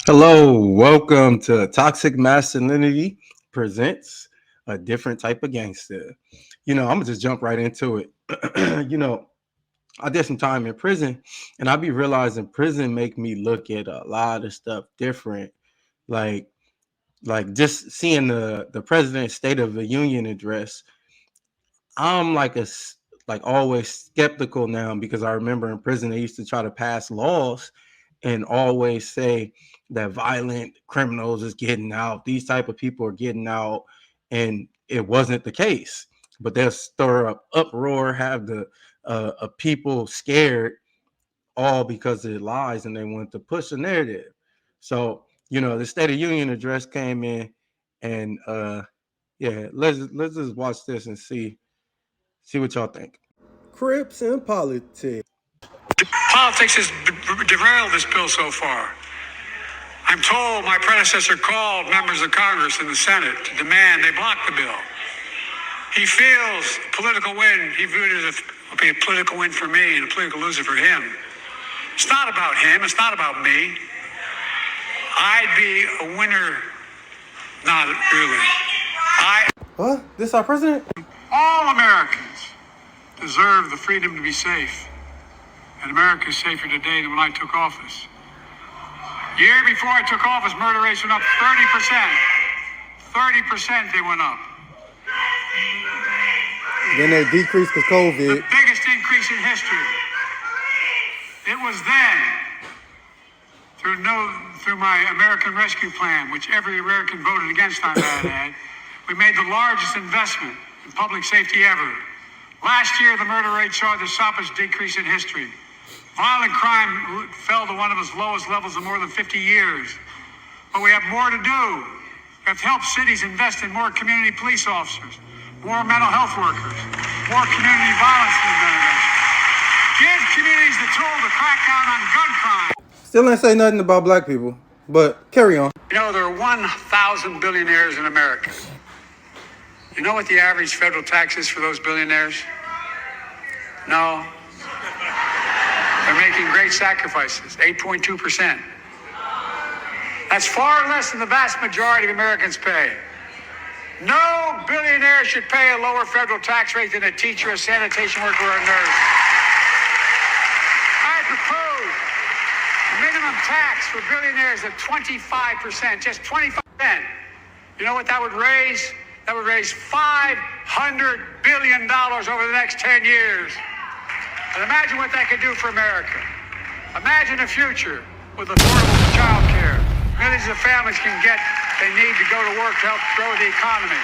Hello, welcome to Toxic Masculinity Presents a Different Type of Gangster. I'm gonna just jump right into it. you know, I did some time in prison, and I be realizing prison make me look at a lot of stuff different. Like, like just seeing the president's State of the Union address, I'm like always skeptical now because I remember in prison they used to try to pass laws and always say that violent criminals is getting out, these type of people are getting out, and it wasn't the case. But they'll stir up uproar, have the people scared, all because of lies, and they want to push a narrative. So the State of Union address came in, and yeah, let's just watch this and see what y'all think. Crips and politics. Politics has derailed this bill so far. I'm told my predecessor called members of Congress and the Senate to demand they block the bill. He feels a political win. He viewed it as a political win for me and a political loser for him. It's not about him. It's not about me. I'd be a winner. Not really. What? This our president? All Americans deserve the freedom to be safe. And America is safer today than when I took office. Year before I took office, murder rates went up 30%. 30% they went up. Then they decreased because COVID. The biggest increase in history. It was then, through my American Rescue Plan, which every American voted against on that, we made the largest investment in public safety ever. Last year, the murder rate saw the sharpest decrease in history. Violent crime fell to one of its lowest levels in more than 50 years. But we have more to do. We have to help cities invest in more community police officers, more mental health workers, more community violence intervention. Give communities the tool to crack down on gun crime. Still ain't say nothing about black people, but carry on. You know, there are 1,000 billionaires in America. You know what the average federal tax is for those billionaires? No. They're making great sacrifices, 8.2%. That's far less than the vast majority of Americans pay. No billionaire should pay a lower federal tax rate than a teacher, a sanitation worker, or a nurse. I propose minimum tax for billionaires at 25%, just 25%. You know what that would raise? That would raise $500 billion over the next 10 years. And imagine what that could do for America. Imagine a future with affordable child care. Millions of families can get they need to go to work to help grow the economy.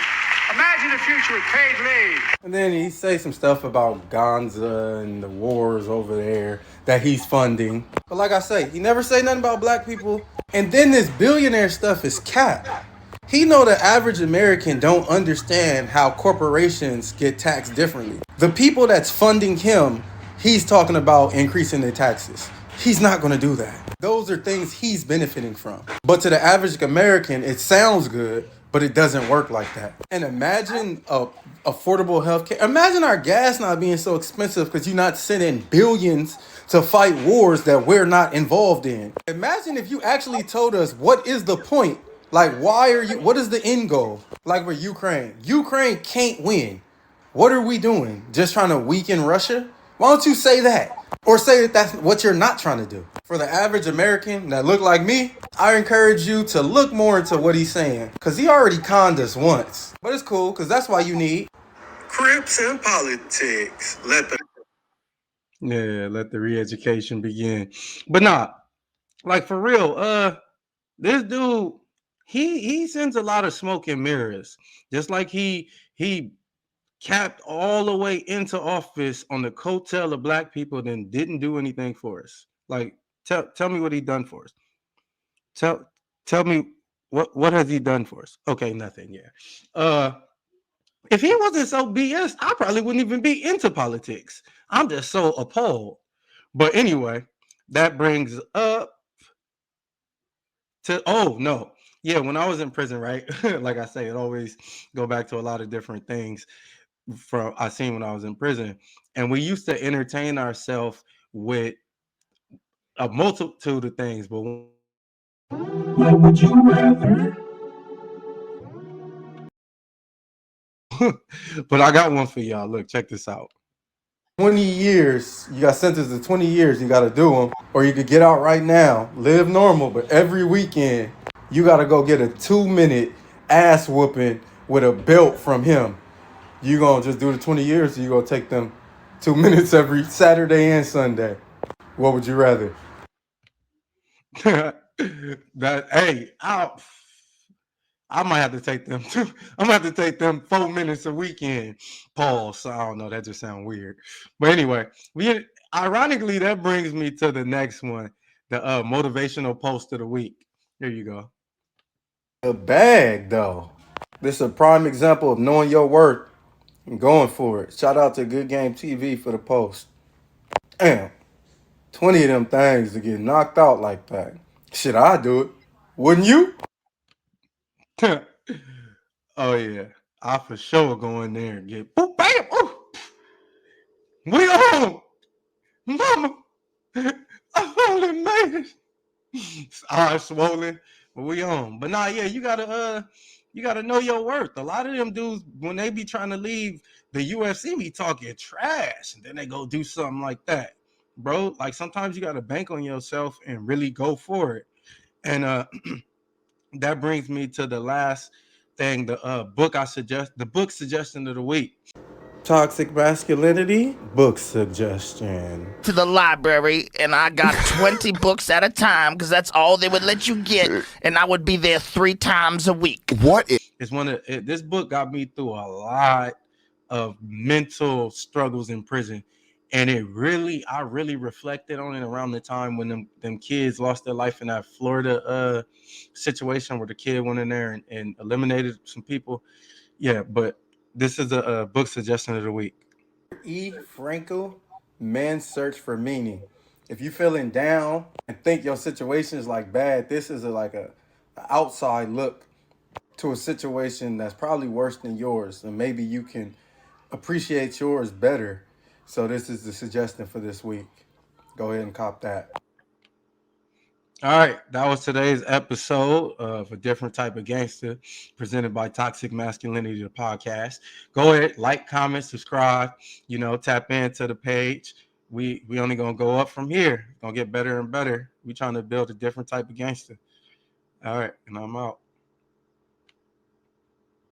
Imagine a future with paid leave. And then he say some stuff about Gaza and the wars over there that he's funding. But like I say, he never say nothing about black people. And then this billionaire stuff is cap. He know the average American don't understand how corporations get taxed differently. The people that's funding him, he's talking about increasing their taxes. He's not going to do that. Those are things he's benefiting from. But to the average American, it sounds good, but it doesn't work like that. And imagine affordable health care. Imagine our gas not being so expensive because you're not sending billions to fight wars that we're not involved in. Imagine if you actually told us what is the point. Like, what is the end goal? Like with Ukraine. Ukraine can't win. What are we doing? Just trying to weaken Russia? Why don't you say that? Or say that that's what you're not trying to do. For the average American that look like me, I encourage you to look more into what he's saying. Because he already conned us once. But it's cool, because that's why you need Crips and politics. Let the re-education begin. But nah, like for real, this dude, he sends a lot of smoke and mirrors. Just like he capped all the way into office on the coattail of black people, then didn't do anything for us. Like, tell me what he done for us. Tell me what has he done for us? Okay, nothing. Yeah. If he wasn't so BS, I probably wouldn't even be into politics. I'm just so appalled. But anyway, that brings up to no. Yeah, when I was in prison, right? Like I say, it always go back to a lot of different things from I seen when I was in prison, and we used to entertain ourselves with a multitude of things. But What would you rather? But I got one for y'all. Look, check this out. 20 years, you got sentenced to 20 years, you got to do them. Or you could get out right now, live normal, but every weekend, you got to go get a 2-minute ass whooping with a belt from him. You going to just do the 20 years, or you going to take them 2 minutes every Saturday and Sunday? What would you rather? That, hey, I might have to take them. I'm gonna have to take them 4 minutes a weekend. Pause. So I don't know. That just sounds weird. But anyway, we ironically that brings me to the next one, the motivational post of the week. Here you go. The bag though. This is a prime example of knowing your worth and going for it. Shout out to Good Game TV for the post. Damn, 20 of them things to get knocked out like that. Shit, I do it. Wouldn't you? Oh yeah, I for sure go in there and get boop, bam, ooh, we on, mama. I only made it. Eyes swollen, but we on. But nah, yeah, you gotta know your worth. A lot of them dudes when they be trying to leave the UFC, be talking trash, and then they go do something like that, bro. Like sometimes you gotta bank on yourself and really go for it. And that brings me to the last thing, the the book suggestion of the week. Toxic masculinity book suggestion. To the library and I got 20 books at a time because that's all they would let you get, and I would be there 3 times a week. This book got me through a lot of mental struggles in prison, and I really reflected on it around the time when them kids lost their life in that Florida situation where the kid went in there and eliminated some people. Yeah, but this is a book suggestion of the week. E. Frankel, Man's Search for Meaning. If you feeling down and think your situation is like bad, this is a outside look to a situation that's probably worse than yours, and maybe you can appreciate yours better. So this is the suggestion for this week. Go ahead and cop that. All right, that was today's episode of A Different Type of Gangster, presented by Toxic Masculinity, the podcast. Go ahead, like, comment, subscribe. Tap into the page. We only gonna go up from here. Gonna get better and better. We trying to build a different type of gangster. All right, and I'm out.